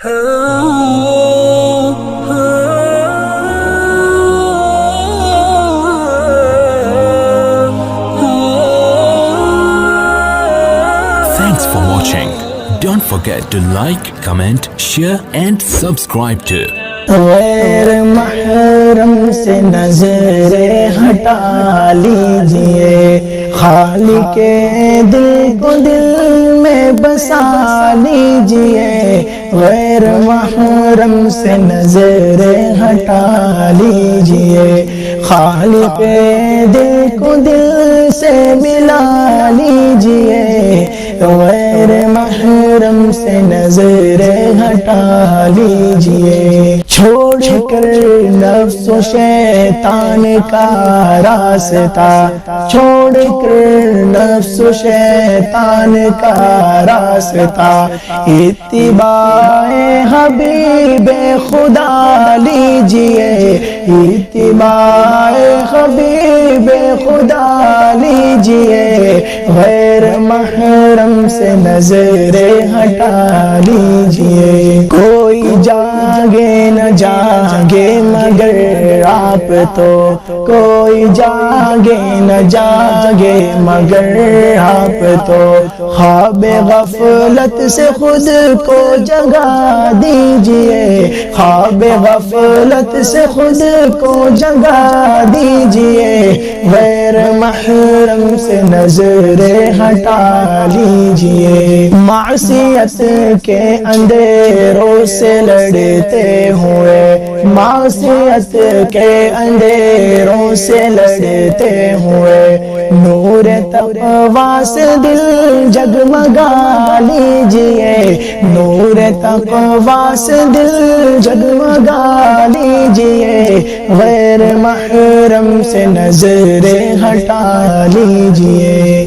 Thanks for watching. Don't forget to like, comment, share and subscribe to غیر محرم سے نظریں ہٹا لیجئے، خالق دل کو دل میں بسا لیجئے، غیر محرم سے نظریں ہٹا لیجئے، خالق دل کو دل سے ملا لیجئے، غیر محرم سے نظریں ہٹا لیجئے، چھوڑ کر نفس و شیطان کا راستہ، چھوڑ کر نفس و شیطان کا راستہ، اتباع حبیب خدا لیجئے، اتباع حبیب خدا لیجئے، غیر محرم سے نظریں ہٹا لیجئے، کوئی جاگے نہ جاگے مگر آپ تو، کوئی جاگے نہ جاگے مگر آپ تو، خواب غفلت سے خود کو جگا دیجئے، خواب غفلت سے خود کو جگا دیجئے، غیر محرم سے نظریں ہٹا لیجئے، معصیت کے اندھیروں سے لڑتے ہوئے، معصیت کے اندھیروں سے لڑتے ہوئے، نور تقویٰ سے دل جگمگا لیجئے، نور تقویٰ سے دل جگمگا لیجئے، غیر محرم سے نظریں ہٹا لیجئے۔